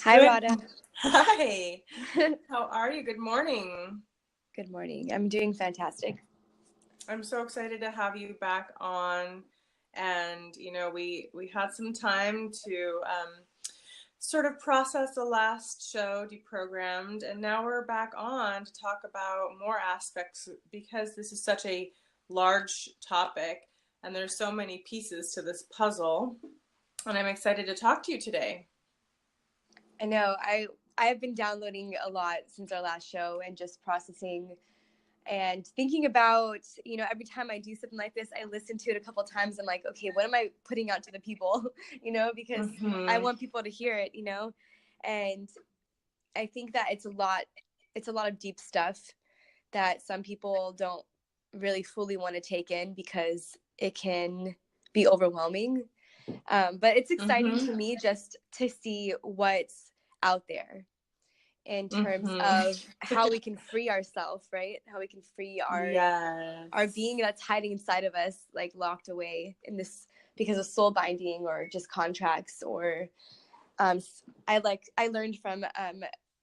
Hi, Rada. Hi. How are you? Good morning. Good morning. I'm doing fantastic. I'm so excited to have you back on. And, we had some time to sort of process the last show, Deprogrammed, and now we're back on to talk about more aspects because this is such a large topic and there's so many pieces to this puzzle. And I'm excited to talk to you today. I know. I've been downloading a lot since our last show and just processing and thinking about, every time I do something like this, I listen to it a couple of times. I'm like, okay, what am I putting out to the people, because I want people to hear it, and I think that it's a lot of deep stuff that some people don't really fully want to take in because it can be overwhelming. But it's exciting to me just to see what's out there in terms of how we can free ourselves, right? How we can free our being that's hiding inside of us, like locked away in this because of soul binding or just contracts or I learned from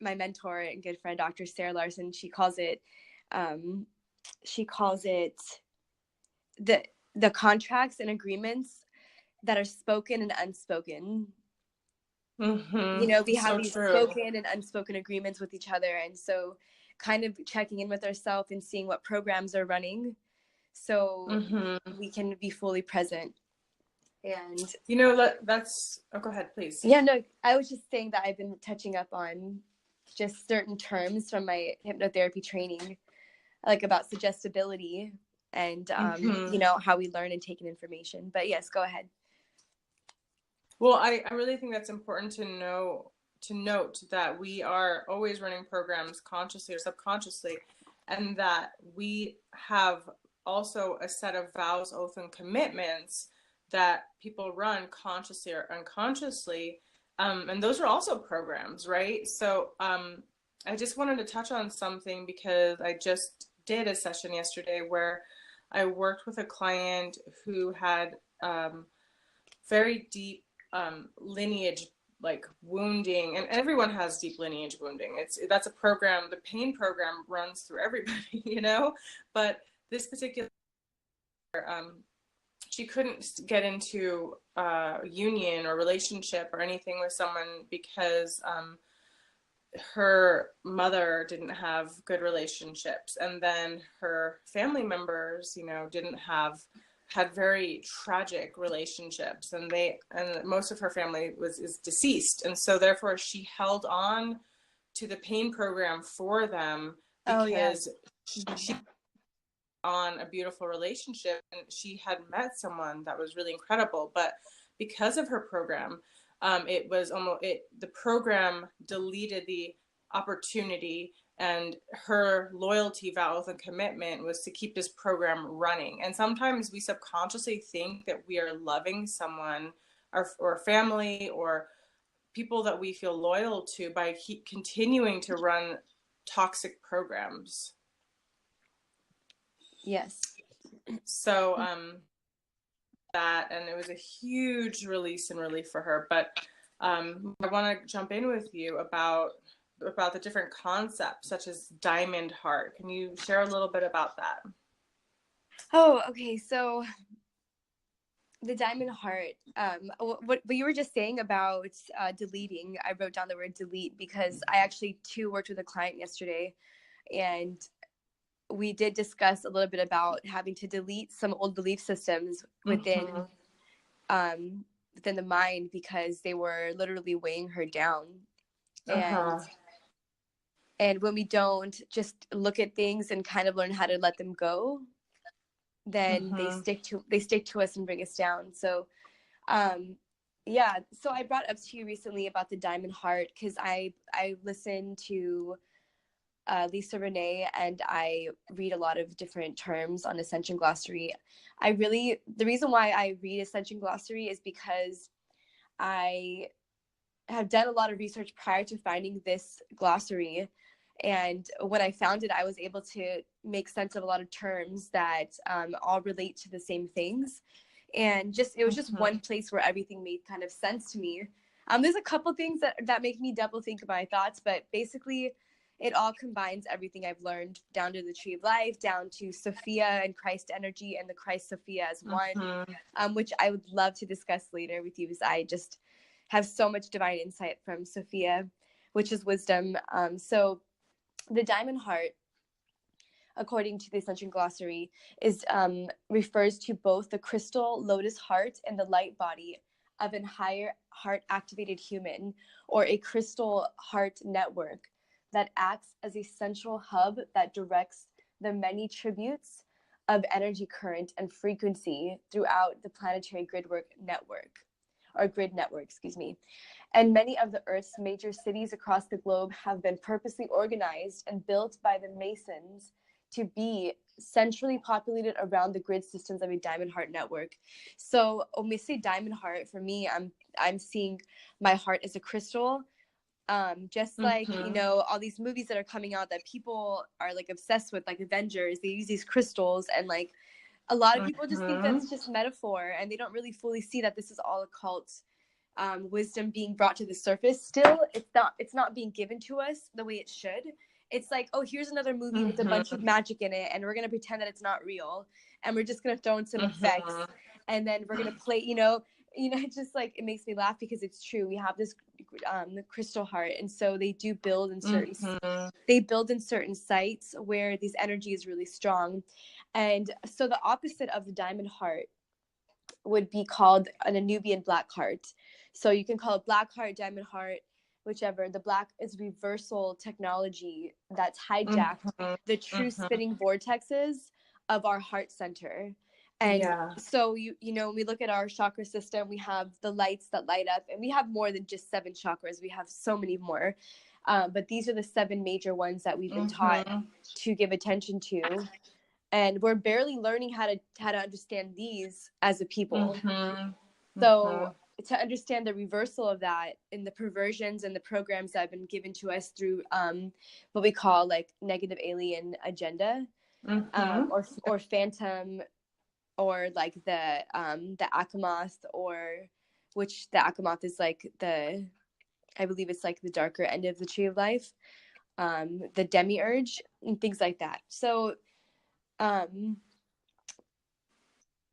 my mentor and good friend, Dr. Sarah Larson. She calls it the contracts and agreements that are spoken and unspoken. We have these spoken and unspoken agreements with each other, and so kind of checking in with ourselves and seeing what programs are running so we can be fully present. And that's go ahead, please. Yeah, no, I was just saying that I've been touching up on just certain terms from my hypnotherapy training, like about suggestibility and how we learn and take in information. But yes, go ahead. Well, I really think that's important to note that we are always running programs consciously or subconsciously, and that we have also a set of vows, oaths, and commitments that people run consciously or unconsciously, and those are also programs, right? So I just wanted to touch on something because I just did a session yesterday where I worked with a client who had very deep lineage wounding, and everyone has deep lineage wounding. That's a program. The pain program runs through everybody, but this particular she couldn't get into union or relationship or anything with someone because her mother didn't have good relationships, and then her family members had very tragic relationships, and most of her family is deceased, and so therefore she held on to the pain program for them because she on a beautiful relationship and she had met someone that was really incredible, but because of her program, the program deleted the opportunity, and her loyalty, vows, and commitment was to keep this program running. And sometimes we subconsciously think that we are loving someone or family or people that we feel loyal to by continuing to run toxic programs. Yes. So that, and it was a huge release and relief for her. But I want to jump in with you about the different concepts such as diamond heart. Can you share a little bit about that? Oh, okay. So the diamond heart, what you were just saying about deleting, I wrote down the word delete because I actually too worked with a client yesterday, and we did discuss a little bit about having to delete some old belief systems within the mind because they were literally weighing her down. And when we don't just look at things and kind of learn how to let them go, then they stick to us and bring us down. So so I brought up to you recently about the diamond heart because I listened to Lisa Renee, and I read a lot of different terms on Ascension Glossary. The reason why I read Ascension Glossary is because I have done a lot of research prior to finding this glossary. And when I found it, I was able to make sense of a lot of terms that all relate to the same things. And it was just one place where everything made kind of sense to me. There's a couple things that make me double think my thoughts, but basically it all combines everything I've learned down to the Tree of Life, down to Sophia and Christ energy and the Christ Sophia as one, which I would love to discuss later with you, because I just have so much divine insight from Sophia, which is wisdom. So the diamond heart, according to the Ascension Glossary, is refers to both the crystal lotus heart and the light body of an higher heart activated human, or a crystal heart network that acts as a central hub that directs the many tributes of energy current and frequency throughout the planetary grid network. And many of the Earth's major cities across the globe have been purposely organized and built by the Masons to be centrally populated around the grid systems of a diamond heart network. So when we say diamond heart, for me, I'm seeing my heart as a crystal. Just like, you know, all these movies that are coming out that people are like obsessed with, like Avengers, they use these crystals, and like a lot of people just think that's just metaphor, and they don't really fully see that this is all occult wisdom being brought to the surface. Still, it's not being given to us the way it should. It's like, oh, here's another movie with a bunch of magic in it, and we're gonna pretend that it's not real, and we're just gonna throw in some effects, and then we're gonna play, you know, it's just like, it makes me laugh because it's true. We have this the crystal heart, and so they do build in certain sites where this energy is really strong. And so the opposite of the diamond heart would be called an Anubian black heart. So you can call it black heart, diamond heart, whichever. The black is reversal technology that's hijacked the true spinning vortexes of our heart center. And so, you know, when we look at our chakra system, we have the lights that light up, and we have more than just 7 chakras. We have so many more. But these are the 7 major ones that we've been taught to give attention to. And we're barely learning how to understand these as a people. So to understand the reversal of that and the perversions and the programs that have been given to us through what we call like negative alien agenda, or phantom, or like the Akamoth, or which the Akamoth is like I believe it's like the darker end of the Tree of Life, the demiurge and things like that. So I'm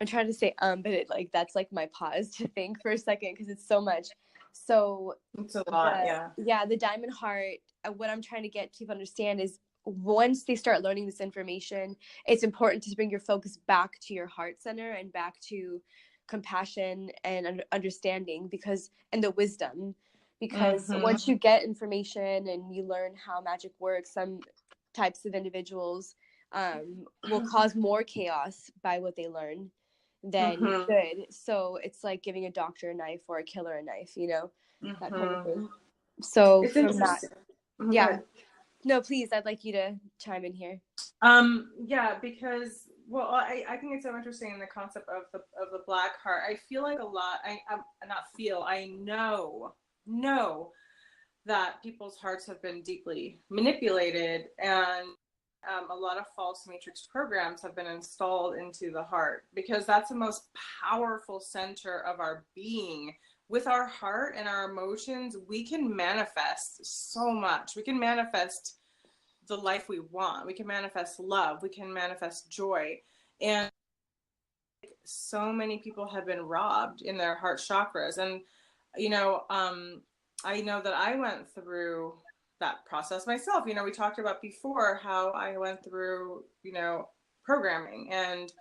trying to say but it, like, that's like my pause to think for a second because it's so much. So it's a lot. The diamond heart, what I'm trying to get people to understand is, once they start learning this information, it's important to bring your focus back to your heart center and back to compassion and understanding, and the wisdom, because once you get information and you learn how magic works, some types of individuals will cause more chaos by what they learn than good. So it's like giving a doctor a knife or a killer a knife, you know, that kind of thing. So it's from that, yeah. No, please, I'd like you to chime in here. Because, well, I think it's so interesting in the concept of the black heart. I feel like a lot, I know that people's hearts have been deeply manipulated, and a lot of false matrix programs have been installed into the heart, because that's the most powerful center of our being. With our heart and our emotions, we can manifest so much. We can manifest the life we want. We can manifest love. We can manifest joy. And so many people have been robbed in their heart chakras. And, you know, I know that I went through that process myself. You know, we talked about before how I went through, you know, programming, and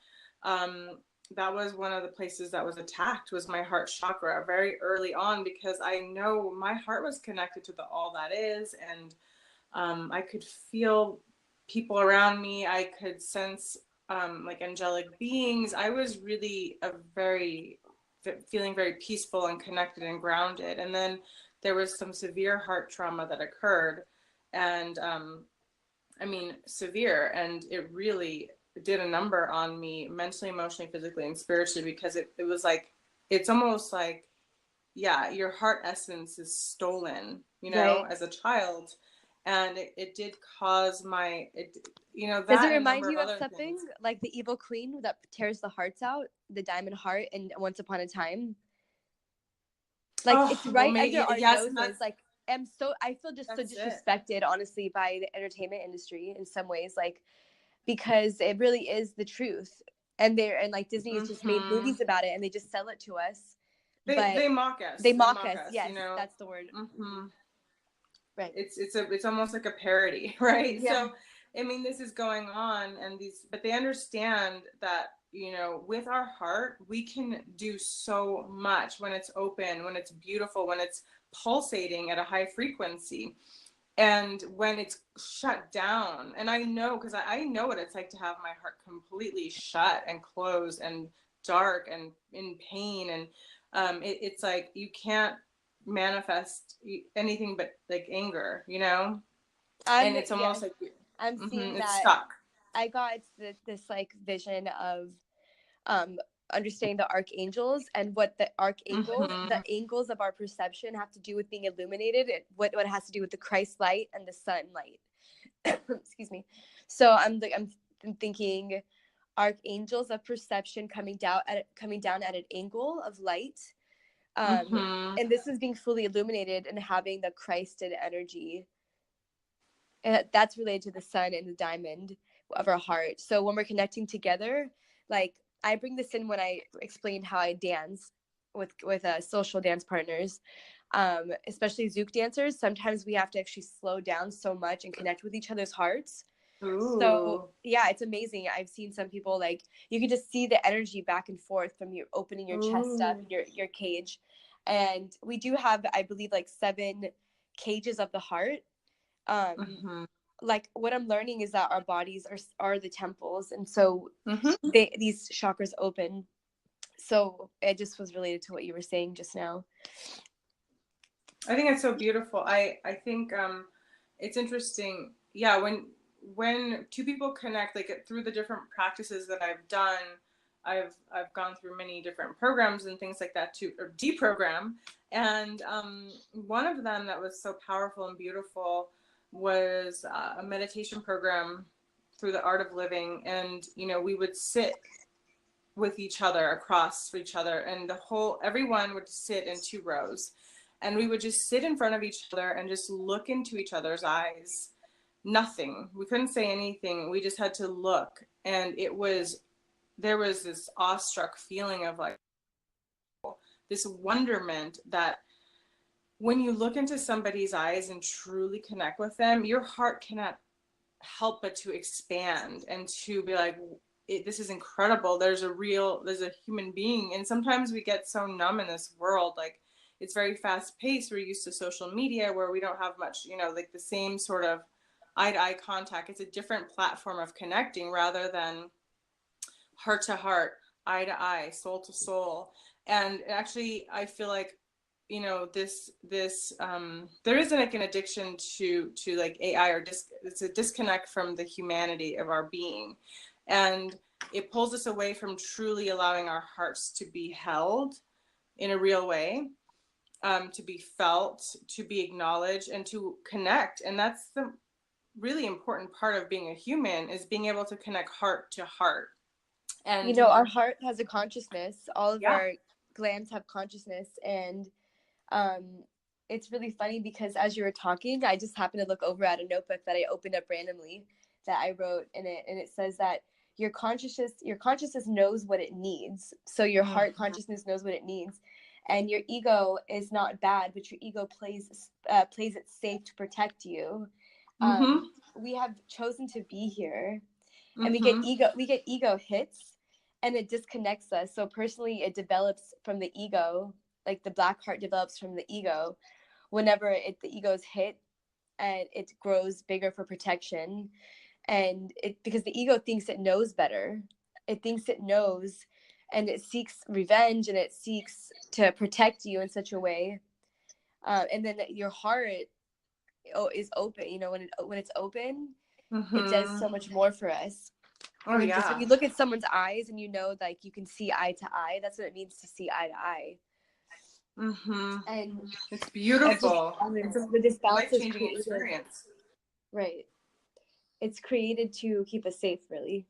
that was one of the places that was attacked, was my heart chakra very early on, because I know my heart was connected to the all that is, and I could feel people around me. I could sense like angelic beings. I was really feeling very peaceful and connected and grounded. And then there was some severe heart trauma that occurred, and severe, and it really did a number on me mentally, emotionally, physically, and spiritually, because it was like, it's almost like, your heart essence is stolen, you know, as a child. And it did cause that. Does it remind you of something like the evil queen that tears the hearts out, the diamond heart, and Once Upon a Time? Like it's right maybe, under our yes, noses. Like I feel just so disrespected, honestly, by the entertainment industry in some ways, like, because it really is the truth. And like Disney's just made movies about it and they just sell it to us. They mock us. They mock us. Yes, you know? that's the word. Right. It's almost like a parody, right? Yeah. So, I mean, this is going on, but they understand that, you know, with our heart, we can do so much when it's open, when it's beautiful, when it's pulsating at a high frequency. And when it's shut down, and I know, because I know what it's like to have my heart completely shut and closed and dark and in pain. And it's like you can't manifest anything but like anger, you know? And it's almost like I'm seeing it's that stuck. I got this like vision of understanding the archangels and what the archangels, the angles of our perception have to do with being illuminated, and what it has to do with the Christ light and the sunlight. Excuse me. So I'm thinking archangels of perception coming down at an angle of light. And this is being fully illuminated and having the Christed energy. And that's related to the sun and the diamond of our heart. So when we're connecting together, like I bring this in when I explained how I dance with social dance partners, especially Zouk dancers. Sometimes we have to actually slow down so much and connect with each other's hearts. Ooh. So yeah, it's amazing. I've seen some people, like, you can just see the energy back and forth from you opening your chest up, your cage. And we do have, I believe, like 7 cages of the heart. Like what I'm learning is that our bodies are the temples, and so these chakras open. So it just was related to what you were saying just now. I think it's so beautiful. I think it's interesting. Yeah, when two people connect, like through the different practices that I've done, I've gone through many different programs and things like that to deprogram. And one of them that was so powerful and beautiful was a meditation program through the Art of Living. And, you know, we would sit with each other, across each other, and everyone would sit in 2 rows. And we would just sit in front of each other and just look into each other's eyes. Nothing. We couldn't say anything. We just had to look. And there was this awestruck feeling of like this wonderment that when you look into somebody's eyes and truly connect with them, your heart cannot help but to expand and to be like, this is incredible. There's a human being. And sometimes we get so numb in this world. Like, it's very fast paced. We're used to social media where we don't have much, you know, like the same sort of eye to eye contact. It's a different platform of connecting rather than heart to heart, eye to eye, soul to soul. And actually, I feel like, you know, there isn't like an addiction to like AI or it's a disconnect from the humanity of our being. And it pulls us away from truly allowing our hearts to be held in a real way, to be felt, to be acknowledged, and to connect. And that's the really important part of being a human, is being able to connect heart to heart. And, you know, our heart has a consciousness. All of our glands have consciousness. And it's really funny because as you were talking, I just happened to look over at a notebook that I opened up randomly that I wrote in it. And it says that your consciousness knows what it needs. So your heart consciousness knows what it needs. And your ego is not bad, but your ego plays it safe to protect you. We have chosen to be here, and we get ego hits, and it disconnects us. So personally, it develops from the ego, like the black heart develops from the ego whenever the ego is hit, and it grows bigger for protection. And because the ego thinks it knows better, it thinks it knows, and it seeks revenge, and it seeks to protect you in such a way. And then your heart is open. You know, when it's open, it does so much more for us. Oh, yeah. Just when you look at someone's eyes and you know, like, you can see eye to eye, that's what it means to see eye to eye. And it's beautiful. It's this life-changing experience. Right. It's created to keep us safe, really.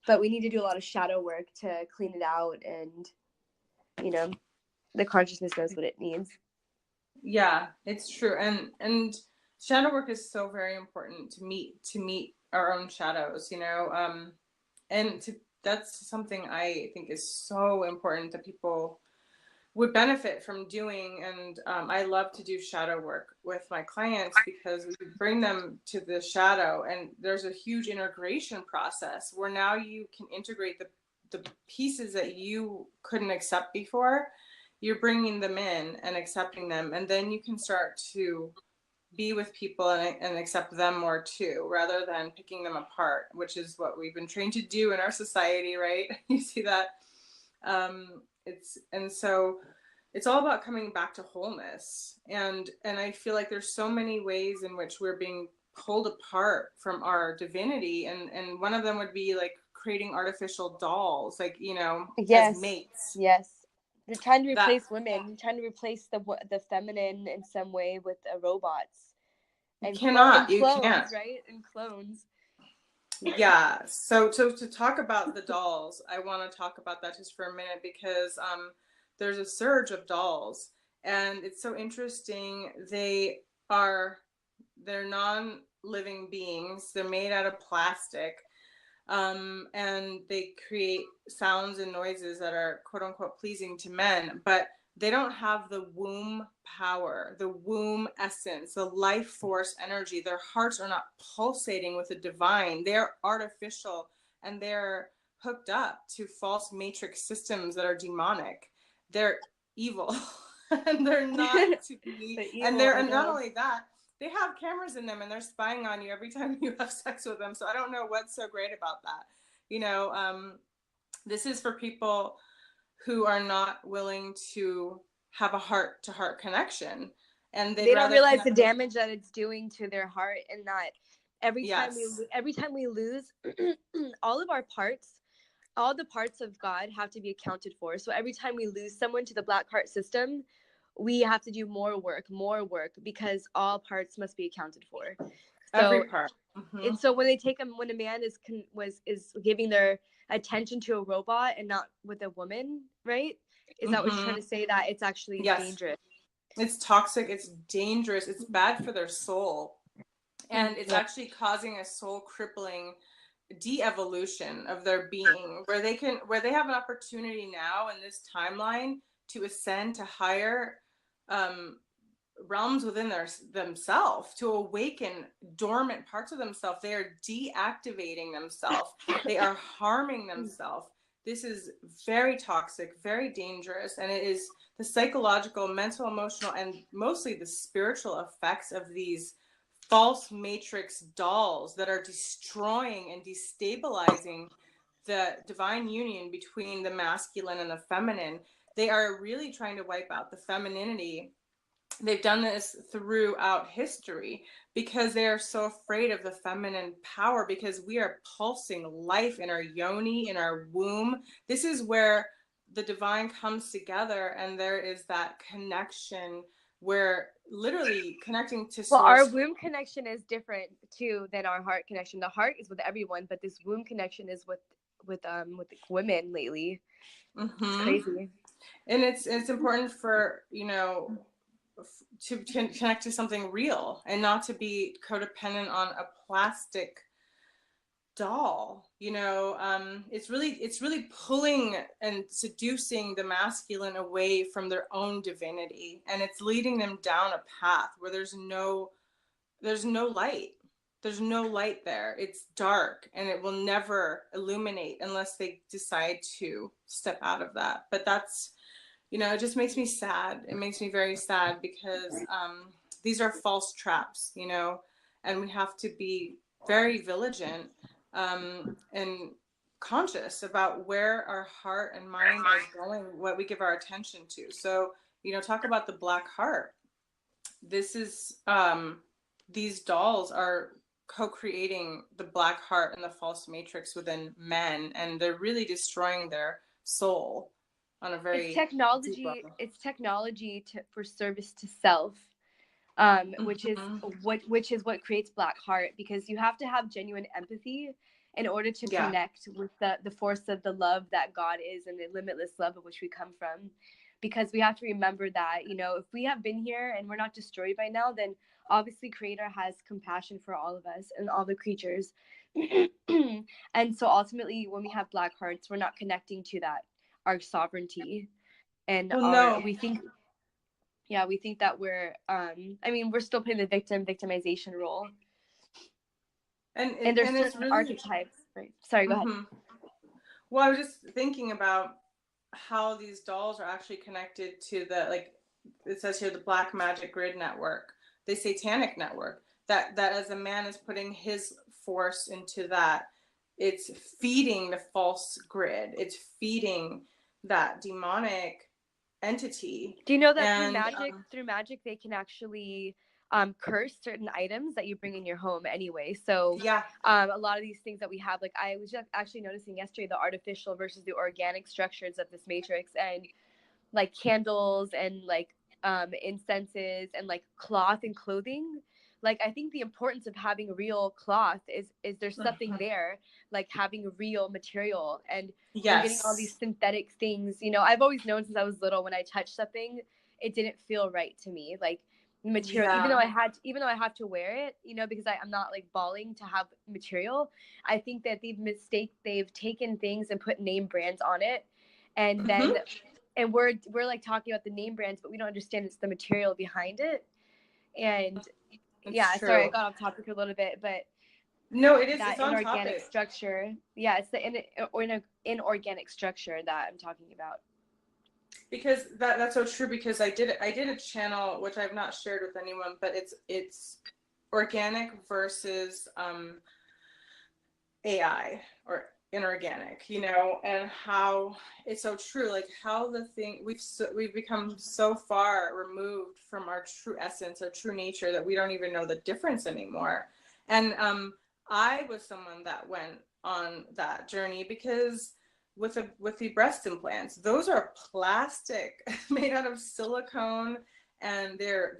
But we need to do a lot of shadow work to clean it out, and, you know, the consciousness knows what it needs. Yeah, it's true. And shadow work is so very important to meet our own shadows, you know. And that's something I think is so important that people would benefit from doing. And I love to do shadow work with my clients because we bring them to the shadow, and there's a huge integration process where now you can integrate the pieces that you couldn't accept before. You're bringing them in and accepting them, and then you can start to be with people and accept them more too, rather than picking them apart, which is what we've been trained to do in our society, right? You see that. So it's all about coming back to wholeness, and I feel like there's so many ways in which we're being pulled apart from our divinity, and one of them would be like creating artificial dolls, like, you know, as mates. Yes. They're trying to That replace women. They're trying to replace the feminine in some way with robots and you clones, can't. right? And clones. Yeah. So to talk about the dolls, I want to talk about that just for a minute, because there's a surge of dolls, and it's so interesting. They're non-living beings. They're made out of plastic. And they create sounds and noises that are quote unquote pleasing to men, but they don't have the womb power, the womb essence, the life force energy. Their hearts are not pulsating with the divine. They're artificial, and they're hooked up to false matrix systems that are demonic. They're evil and they're not to be. And not only that, they have cameras in them, and they're spying on you every time you have sex with them. So I don't know what's so great about that. You know, this is for people who are not willing to have a heart-to-heart connection, and they don't realize the damage that it's doing to their heart, and that every time we lose all of our parts, all the parts of God have to be accounted for. So every time we lose someone to the black heart system, we have to do more work, because all parts must be accounted for. So, every part. Mm-hmm. And so when they take when a man is giving their attention to a robot and not with a woman, right? Is that what you're trying to say? That it's actually dangerous. It's toxic. It's dangerous. It's bad for their soul, and it's actually causing a soul crippling de-evolution of their being, where they have an opportunity now in this timeline to ascend to higher realms within themselves, to awaken dormant parts of themselves. They are deactivating themselves. They are harming themselves. This is very toxic, very dangerous, and it is the psychological, mental, emotional, and mostly the spiritual effects of these false matrix dolls that are destroying and destabilizing the divine union between the masculine and the feminine. They are really trying to wipe out the femininity. They've done this throughout history because they are so afraid of the feminine power, because we are pulsing life in our yoni, in our womb. This is where the divine comes together, and there is that connection where literally connecting to source. Well, our womb connection is different too than our heart connection. The heart is with everyone, but this womb connection is with women lately. It's crazy. And it's important for, you know, to connect to something real and not to be codependent on a plastic doll. You know, it's really pulling and seducing the masculine away from their own divinity, and it's leading them down a path where there's no light. There's no light there. It's dark, and it will never illuminate unless they decide to step out of that. But that's, you know, it just makes me sad. It makes me very sad, because these are false traps, you know, and we have to be very vigilant and conscious about where our heart and mind are going, what we give our attention to. So, you know, talk about the black heart. This is, these dolls are co-creating the black heart and the false matrix within men, and they're really destroying their soul on a very it's technology for service to self, which is what creates black heart, because you have to have genuine empathy in order to connect with the force of the love that God is, and the limitless love of which we come from. because we have to remember that, you know, if we have been here and we're not destroyed by now, then obviously Creator has compassion for all of us and all the creatures. And so ultimately, when we have black hearts, we're not connecting to that, our sovereignty and Well, our, no. we think that we're, I mean, we're still playing the victimization role. And there's certain it's really archetypes, right? Sorry, go ahead. Well, I was just thinking about how these dolls are actually connected to the, like it says here, the black magic grid network, the satanic network, that as a man is putting his force into that, it's feeding the false grid, it's feeding that demonic entity. Do you know that through magic they can actually curse certain items that you bring in your home anyway? So yeah, a lot of these things that we have, like I was just actually noticing yesterday, the artificial versus the organic structures of this matrix, and like candles and like incenses and like cloth and clothing. Like I think the importance of having real cloth is there's something there, like having real material, and we're getting all these synthetic things. You know, I've always known since I was little, when I touch something, it didn't feel right to me. Like material, even though I have to wear it, you know, because I'm not like bawling to have material. I think that they've taken things and put name brands on it, and then and we're like talking about the name brands, but we don't understand it's the material behind it. And it's true. sorry, I got off topic a little bit, but no, it is that it's on inorganic topic. structure. Yeah, it's the inorganic structure that I'm talking about. Because that's so true, because I did a channel which I've not shared with anyone, but it's organic versus AI or inorganic, you know, and how it's so true, like how we've become so far removed from our true essence, our true nature, that we don't even know the difference anymore. And I was someone that went on that journey, because with the breast implants, those are plastic made out of silicone, and it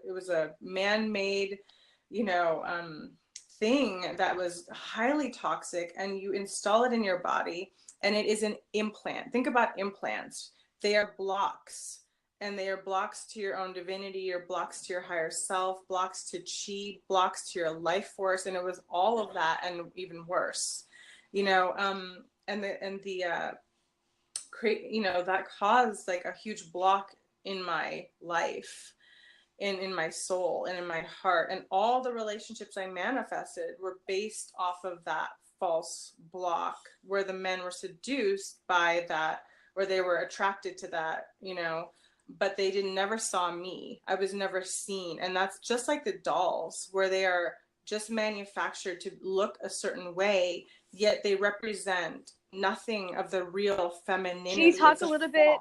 was a man-made, you know, thing that was highly toxic, and you install it in your body, and it is an implant. Think about implants. They are blocks, and they are blocks to your own divinity, or blocks to your higher self, blocks to chi, blocks to your life force. And it was all of that and even worse, you know. You know, that caused like a huge block in my life, in my soul and in my heart. And all the relationships I manifested were based off of that false block, where the men were seduced by that, or they were attracted to that, you know, but they never saw me. I was never seen. And that's just like the dolls, where they are just manufactured to look a certain way, yet they represent nothing of the real femininity. Can you talk a little bit?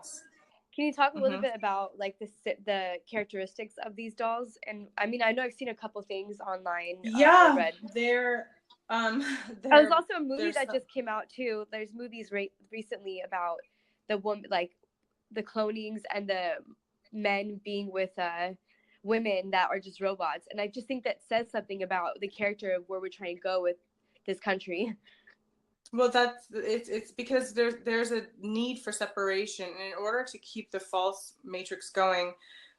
Can you talk a little bit about like the characteristics of these dolls? And I mean, I know I've seen a couple things online. Yeah, there was also a movie that just came out too. There's movies recently about the woman, like the clonings and the men being with women that are just robots. And I just think that says something about the character of where we're trying to go with this country. Well, it's because there's a need for separation, and in order to keep the false matrix going,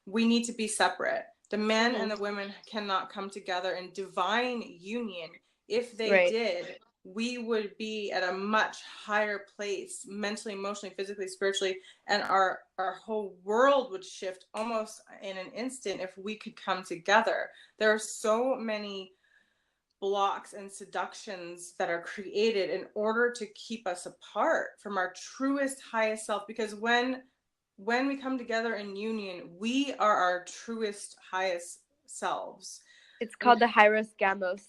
we need to be separate. The men and the women cannot come together in divine union. If they did, we would be at a much higher place, mentally, emotionally, physically, spiritually, and our whole world would shift almost in an instant if we could come together. There are so many blocks and seductions that are created in order to keep us apart from our truest, highest self. Because when we come together in union, we are our truest, highest selves. It's called the Hyros Gamos.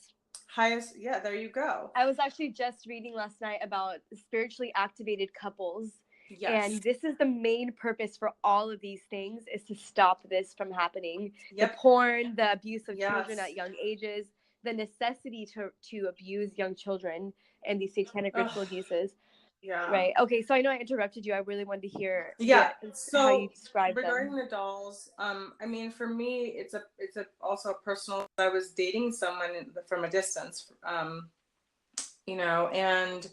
Highest, yeah, there you go. I was actually just reading last night about spiritually activated couples. Yes. And this is the main purpose for all of these things, is to stop this from happening. Yep. The porn, the abuse of children at young ages, the necessity to abuse young children, and these satanic ritual abuses. Yeah. Right. Okay. So I know I interrupted you. I really wanted to hear so how you describe regarding them. the dolls. I mean, for me, it's also a personal. I was dating someone from a distance, you know, and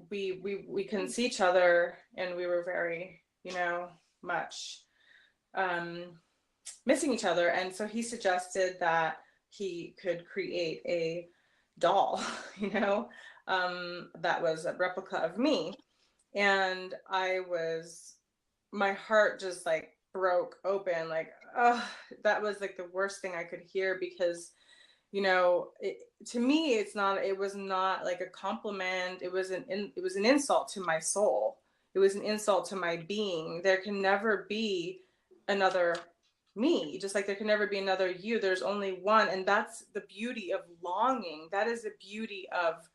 we couldn't see each other, and we were very, you know, much missing each other. And so he suggested that he could create a doll, you know, that was a replica of me. And my heart just like broke open, like, oh, that was like the worst thing I could hear, because, you know, to me, it was not like a compliment. It was an insult to my soul. It was an insult to my being. There can never be another me, just like there can never be another you. There's only one. And that's the beauty of longing. That is the beauty of,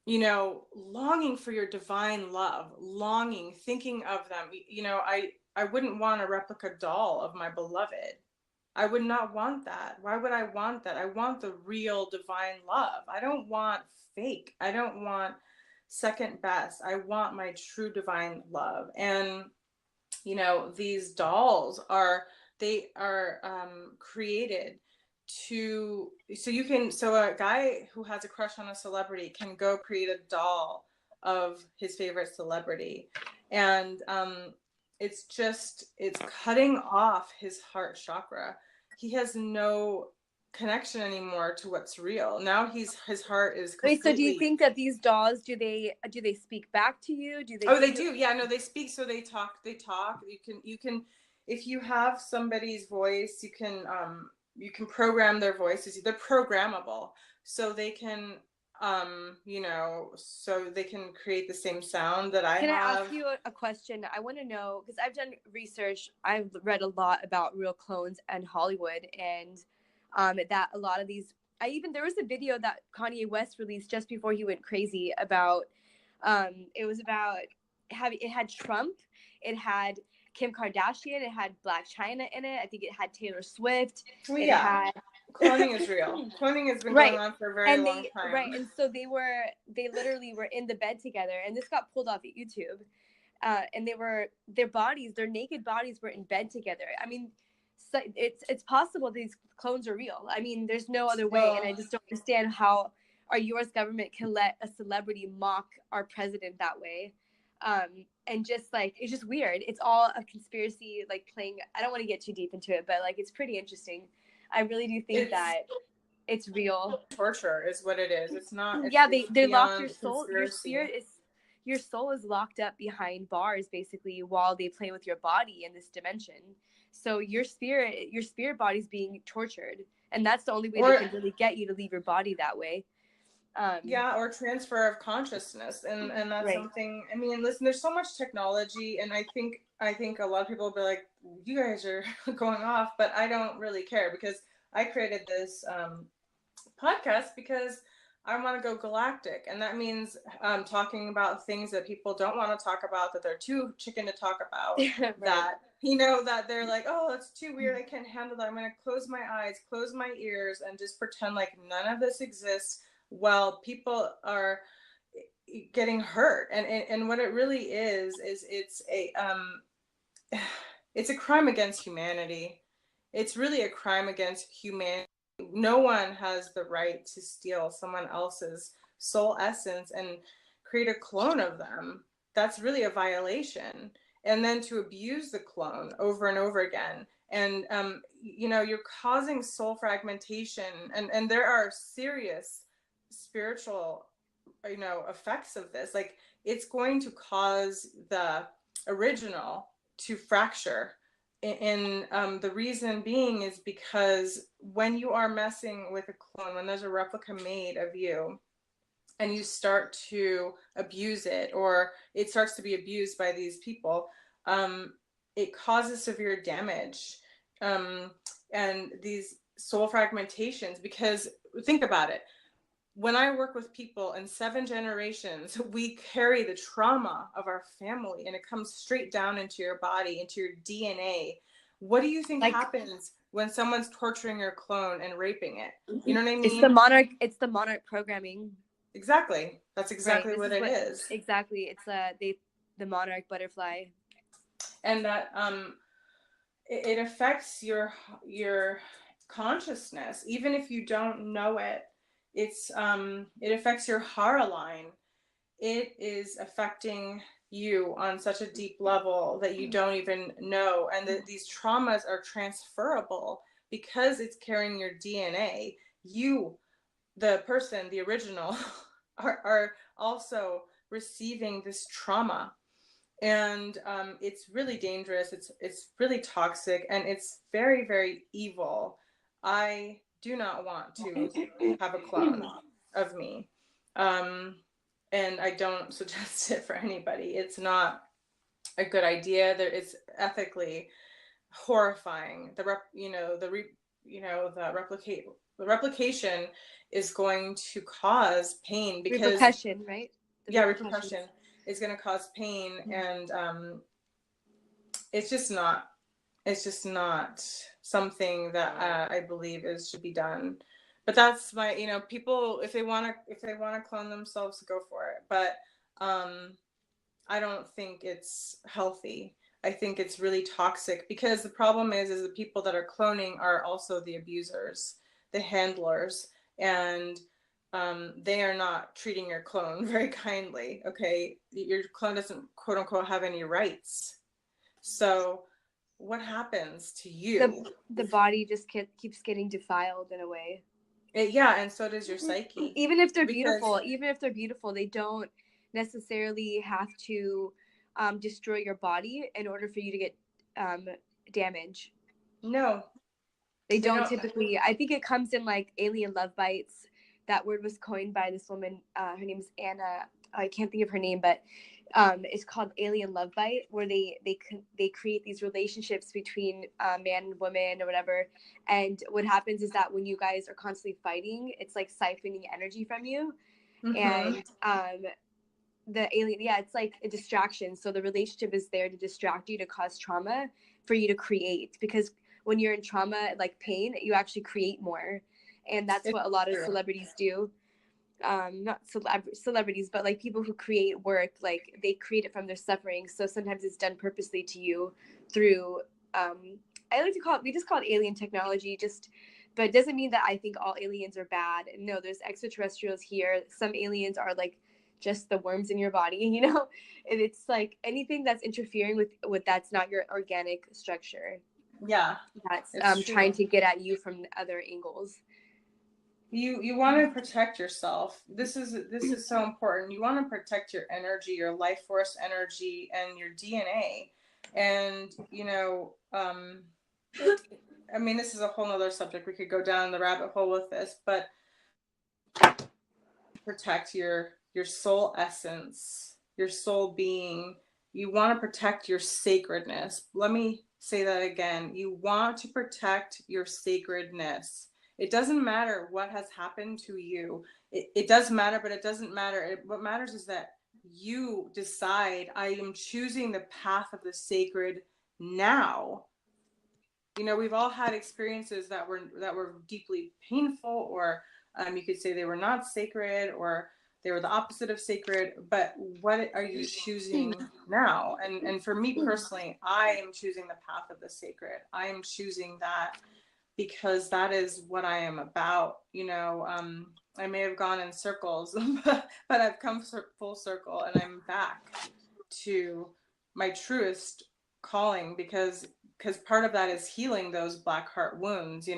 you know, longing for your divine love, longing, thinking of them. You know, I wouldn't want a replica doll of my beloved. I would not want that. Why would I want that? I want the real divine love. I don't want fake. I don't want second best. I want my true divine love. And, you know, these dolls are created so a guy who has a crush on a celebrity can go create a doll of his favorite celebrity. And it's cutting off his heart chakra. He has no connection anymore to what's real. Now his heart is completely... Wait, so do you think that these dolls, do they speak back to you? They do. Yeah, no, they speak. So they talk. You can, if you have somebody's voice, you can program their voices. They're programmable. So they can, you know, so they can create the same sound that I have. Can I ask you a question? I want to know, because I've done research. I've read a lot about real clones and Hollywood, and that a lot of these, there was a video that Kanye West released just before he went crazy about, it was about it had Trump, it had Kim Kardashian, it had Black China in it. I think it had Taylor Swift. Well, yeah. Cloning is real. Cloning has been going on for a very long time. Right. And so they literally were in the bed together, and this got pulled off at YouTube. And their naked bodies were in bed together. I mean, so it's possible these clones are real. I mean, there's no other way. And I just don't understand how our US government can let a celebrity mock our president that way. And just like, it's just weird. It's all a conspiracy, like playing. I don't want to get too deep into it, but like, it's pretty interesting. I really do think that it's real. Torture is what it is. It's not. Yeah, they lock your soul. Your soul is locked up behind bars, basically, while they play with your body in this dimension. So your spirit body's being tortured, and that's the only way they can really get you to leave your body that way. Or transfer of consciousness, and that's something. I mean, listen, there's so much technology, and I think a lot of people will be like, you guys are going off, but I don't really care, because I created this podcast because I want to go galactic, and that means talking about things that people don't want to talk about, that they're too chicken to talk about. Right. That, you know, that they're like, oh, it's too weird, I can't handle that, I'm going to close my eyes, close my ears, and just pretend like none of this exists, while people are getting hurt. And what it really is it's a crime against humanity. It's really a crime against humanity. No one has the right to steal someone else's soul essence and create a clone of them. That's really a violation. And then to abuse the clone over and over again. And, you know, you're causing soul fragmentation. And there are serious spiritual, you know, effects of this. Like, it's going to cause the original to fracture. And the reason being is because when you are messing with a clone, when there's a replica made of you, and you start to abuse it, or it starts to be abused by these people, it causes severe damage. And these soul fragmentations, because think about it. When I work with people in 7 generations, we carry the trauma of our family, and it comes straight down into your body, into your DNA. What do you think happens when someone's torturing your clone and raping it? You know what I mean? It's the monarch programming. Exactly. That's exactly what it is. Exactly. It's the monarch butterfly. And that it affects your consciousness, even if you don't know it. It affects your Hara line. it is affecting you on such a deep level that you don't even know. And that these traumas are transferable because it's carrying your DNA. You, the person, the original, are also receiving this trauma. And it's really dangerous. It's really toxic, and it's very, very evil. I do not want to have a clone of me. And I don't suggest it for anybody. It's not a good idea. It's ethically horrifying. The replication is going to cause pain because repercussion, right? Repercussion is going to cause pain, and it's just not something that I believe should be done. But that's my, people, if they want to clone themselves, go for it. But I don't think it's healthy. I think it's really toxic, because the problem is the people that are cloning are also the abusers, the handlers, and they are not treating your clone very kindly. Okay, your clone doesn't, quote unquote, have any rights. So what happens to you? The body just keeps getting defiled in a way. And so does your psyche. Even if they're beautiful, they don't necessarily have to destroy your body in order for you to get damage. No, they don't typically. I think it comes in like alien love bites. That word was coined by this woman. Her name's Anna. I can't think of her name, but it's called alien love bite, where they create these relationships between man and woman or whatever. And what happens is that when you guys are constantly fighting, it's like siphoning energy from you. And the alien, it's like a distraction. So the relationship is there to distract you, to cause trauma for you to create, because when you're in trauma, like pain, you actually create more. And that's what a lot of celebrities do. Not celebrities, but like people who create work, like they create it from their suffering. So sometimes it's done purposely to you through we just call it alien technology, but it doesn't mean that I think all aliens are bad. No, there's extraterrestrials here. Some aliens are like just the worms in your body, and it's like anything that's interfering with that's not your organic structure. That's trying to get at you from other angles. You want to protect yourself. This is so important. You want to protect your energy, your life force energy, and your DNA. And I mean, this is a whole nother subject. We could go down the rabbit hole with this, but protect your soul essence, your soul being. You want to protect your sacredness. Let me say that again. You want to protect your sacredness. It doesn't matter what has happened to you. It does matter, but it doesn't matter. What matters is that you decide, I am choosing the path of the sacred now. We've all had experiences that were deeply painful, or you could say they were not sacred, or they were the opposite of sacred. But what are you choosing now? And for me personally, I am choosing the path of the sacred. I am choosing that, because that is what I am about. I may have gone in circles, but I've come full circle, and I'm back to my truest calling, because part of that is healing those black heart wounds,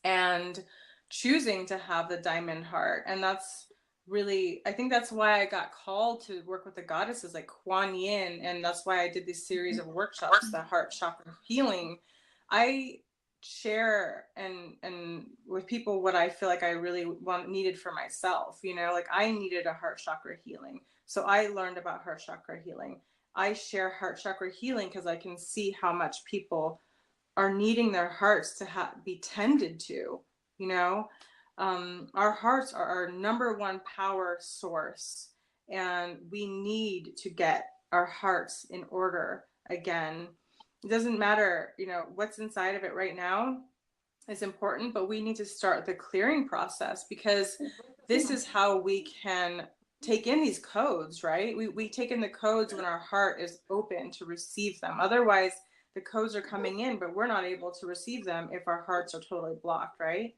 and choosing to have the diamond heart. And that's really, I think that's why I got called to work with the goddesses like Kuan Yin, and that's why I did this series of workshops, the heart chakra healing. I share and with people what I feel like I really needed for myself. Like I needed a heart chakra healing, so I learned about heart chakra healing. I share heart chakra healing because I can see how much people are needing their hearts to be tended to. Our hearts are our number one power source, and we need to get our hearts in order again. It doesn't matter, what's inside of it right now is important, but we need to start the clearing process, because this is how we can take in these codes, right? We take in the codes when our heart is open to receive them. Otherwise, the codes are coming in, but we're not able to receive them if our hearts are totally blocked, right?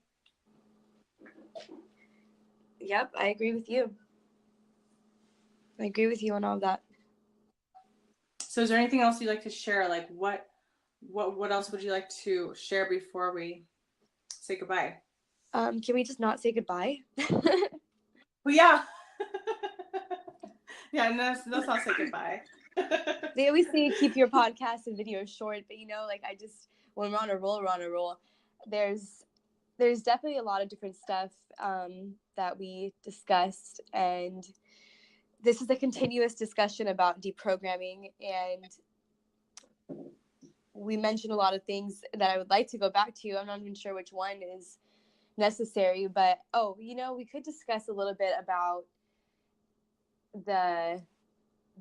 Yep, I agree with you. I agree with you on all of that. So is there anything else you'd like to share? Like what else would you like to share before we say goodbye? Can we just not say goodbye? Well, yeah. Yeah, and let's not say goodbye. They always say keep your podcasts and videos short, but like when we're on a roll, there's definitely a lot of different stuff that we discussed, and this is a continuous discussion about deprogramming, and we mentioned a lot of things that I would like to go back to. I'm not even sure which one is necessary, but we could discuss a little bit about the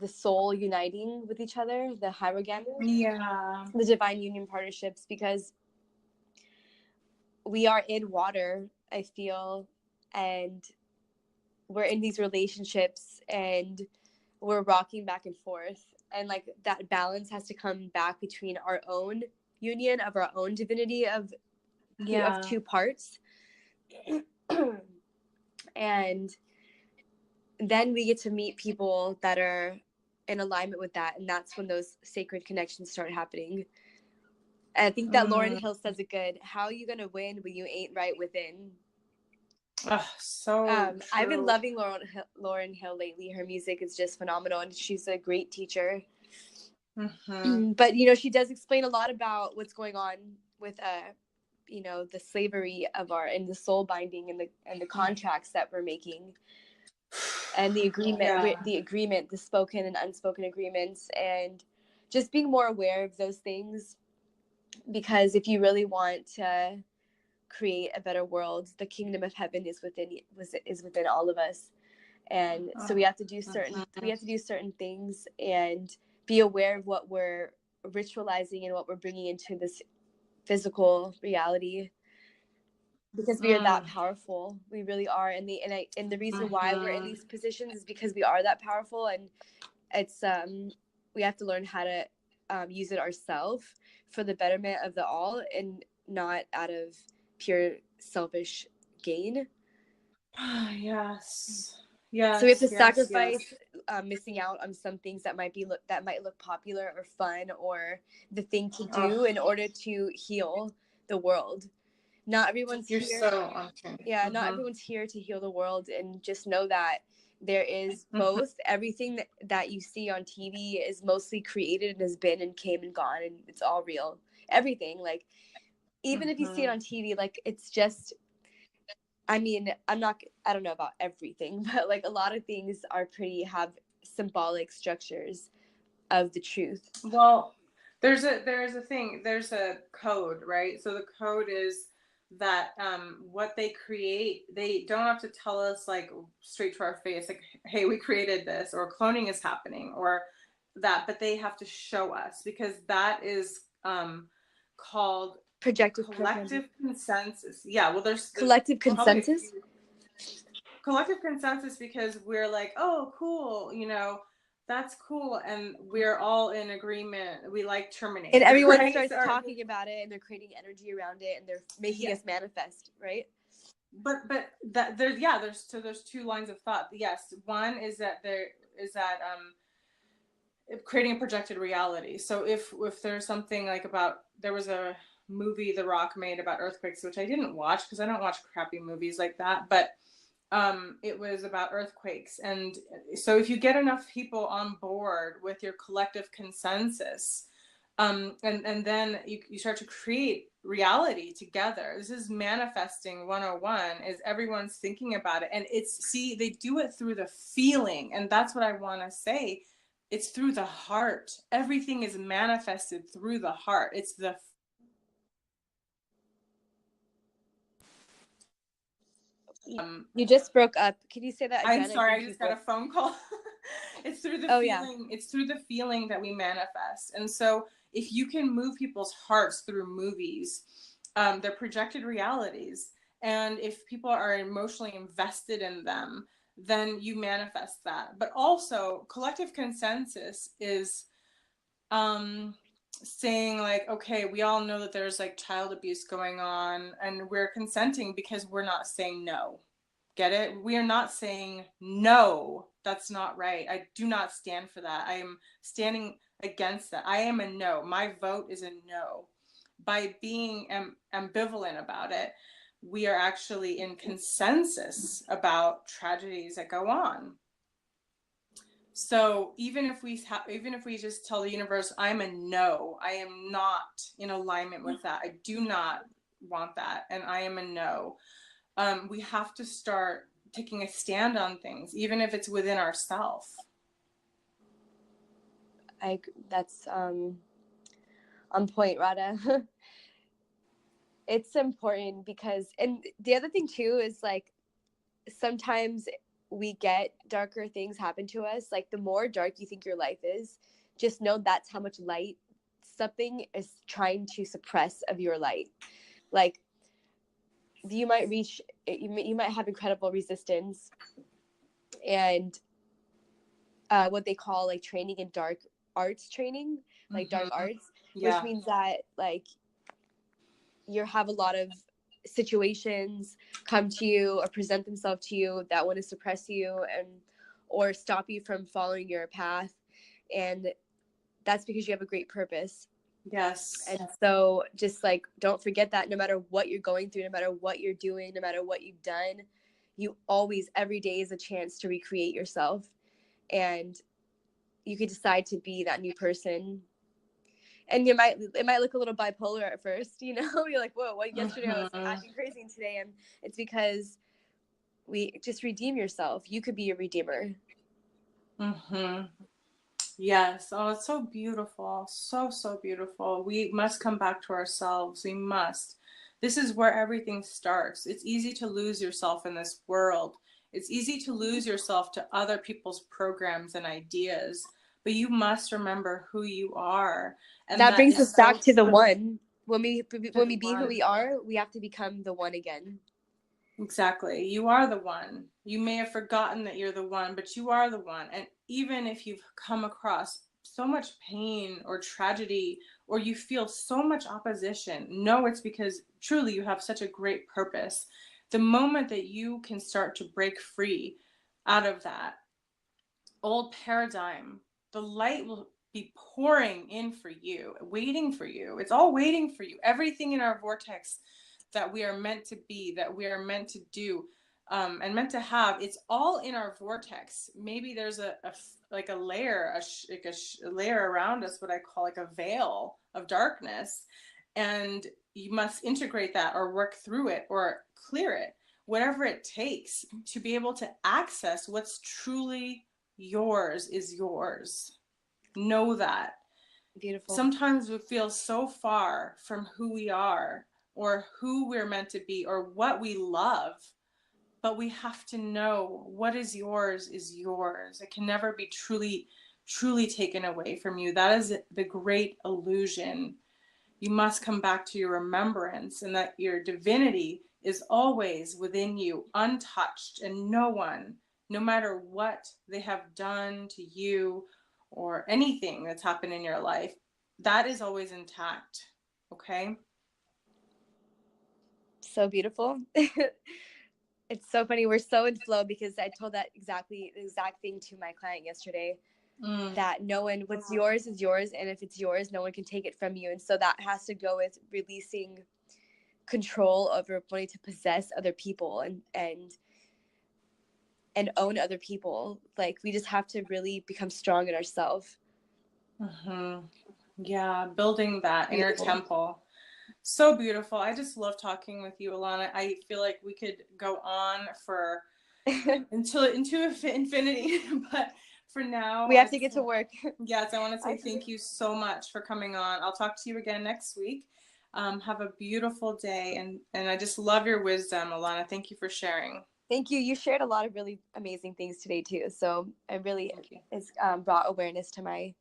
soul uniting with each other, the hypergamy, the divine union partnerships, because we are in water, I feel, and we're in these relationships and we're rocking back and forth, and like that balance has to come back between our own union of our own divinity of two parts. And then we get to meet people that are in alignment with that, and that's when those sacred connections start happening. And I think that Lauryn Hill says it good. How are you gonna win when you ain't right within? So I've been loving Lauryn Hill lately. Her music is just phenomenal, and she's a great teacher. But she does explain a lot about what's going on with the slavery of and the soul binding and the contracts that we're making, and the agreement, the spoken and unspoken agreements, and just being more aware of those things. Because if you really want to create a better world, the kingdom of heaven is within all of us, and so we have to do certain things and be aware of what we're ritualizing and what we're bringing into this physical reality, because we are that powerful. We really are, and the reason why we're in these positions is because we are that powerful, and it's we have to learn how to use it ourselves for the betterment of the all, and not out of pure selfish gain. Yes. So we have to sacrifice missing out on some things that might look popular or fun or the thing to do in order to heal the world. Not everyone's here. Not everyone's here to heal the world, and just know that there is both. Everything that you see on TV is mostly created and has been and came and gone, and it's all real. Everything, like, even if you see it on TV, like, it's just, I mean, I don't know about everything, but like a lot of things have symbolic structures of the truth. Well, there's a code, right? So the code is that what they create, they don't have to tell us like straight to our face, like, hey, we created this, or cloning is happening, or that, but they have to show us, because that is called collective consensus. Yeah, well, there's collective consensus. Collective consensus, because we're like, oh, cool, that's cool, and we're all in agreement. We like Terminator, and everyone starts talking about it, and they're creating energy around it, and they're making us manifest, right? But that there's two lines of thought. Yes, one is that creating a projected reality. So if there's something like there was a movie The Rock made about earthquakes, which I didn't watch because I don't watch crappy movies like that, but it was about earthquakes. And so if you get enough people on board with your collective consensus, and then you start to create reality together. This is manifesting 101, is everyone's thinking about it. And they do it through the feeling. And that's what I want to say. It's through the heart. Everything is manifested through the heart. It's you just broke up. Can you say that again? I'm sorry, I just got a phone call. It's through the feeling. Yeah. It's through the feeling that we manifest. And so if you can move people's hearts through movies, they're projected realities. And if people are emotionally invested in them, then you manifest that. But also, collective consensus is saying like, okay, we all know that there's like child abuse going on, and we're consenting because we're not saying no. Get it? We are not saying, no, that's not right. I do not stand for that. I am standing against that. I am a no. My vote is a no. By being ambivalent about it, we are actually in consensus about tragedies that go on. So even if we just tell the universe, I'm a no, I am not in alignment with that. I do not want that, and I am a no. We have to start taking a stand on things, even if it's within ourselves. That's on point, Radha. It's important because, and the other thing too is like, sometimes we get darker things happen to us. Like the more dark you think your life is, just know that's how much light something is trying to suppress of your light. Like you might have incredible resistance and what they call like training in dark arts training, like dark arts, which means that like you have a lot of situations come to you or present themselves to you that want to suppress you and or stop you from following your path, and that's because you have a great purpose. Yes. And so just like don't forget that no matter what you're going through, no matter what you're doing, no matter what you've done, you always, every day is a chance to recreate yourself, and you could decide to be that new person. And it might look a little bipolar at first, you know. You're like, whoa, well, yesterday I was acting crazy, and today it's because we just redeem yourself. You could be a redeemer. Yes. Oh, it's so beautiful. So beautiful. We must come back to ourselves. We must. This is where everything starts. It's easy to lose yourself in this world. It's easy to lose yourself to other people's programs and ideas, but you must remember who you are. And that brings us back to the one. When we be who we are, we have to become the one again. Exactly. You are the one. You may have forgotten that you're the one, but you are the one. And even if you've come across so much pain or tragedy, or you feel so much opposition, no, it's because truly you have such a great purpose. The moment that you can start to break free out of that old paradigm, the light will be pouring in for you, waiting for you. It's all waiting for you. Everything in our vortex that we are meant to be, that we are meant to do, and meant to have, it's all in our vortex. Maybe there's a layer, a layer around us, what I call like a veil of darkness, and you must integrate that or work through it or clear it, whatever it takes to be able to access what's truly yours is yours. Know that. Beautiful. Sometimes we feel so far from who we are or who we're meant to be or what we love, but we have to know what is yours is yours. It can never be truly taken away from you. That is the great illusion. You must come back to your remembrance and that your divinity is always within you, untouched, and no one, no matter what they have done to you or anything that's happened in your life, that is always intact. Okay? So beautiful. It's so funny. We're so in flow because I told the exact thing to my client yesterday. That no one, what's yours is yours, and if it's yours, no one can take it from you. And so that has to go with releasing control over wanting to possess other people and own other people. Like we just have to really become strong in ourselves. Yeah, building that inner temple. So beautiful. I just love talking with you, Alanna. I feel like we could go on for into infinity, but for now we have to get to work. Yes, I want to say thank you so much for coming on. I'll talk to you again next week. Have a beautiful day, and I just love your wisdom, Alanna. Thank you for sharing. Thank you. You shared a lot of really amazing things today too. So it really has brought awareness to my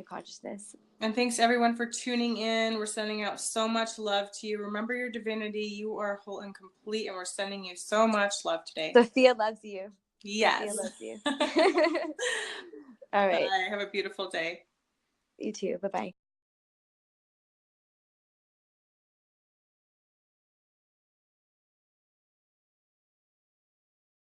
consciousness. And thanks everyone for tuning in. We're sending out so much love to you. Remember your divinity. You are whole and complete, and we're sending you so much love today. Sophia loves you. Yes. Sophia loves you. All right. Bye. Have a beautiful day. You too. Bye-bye.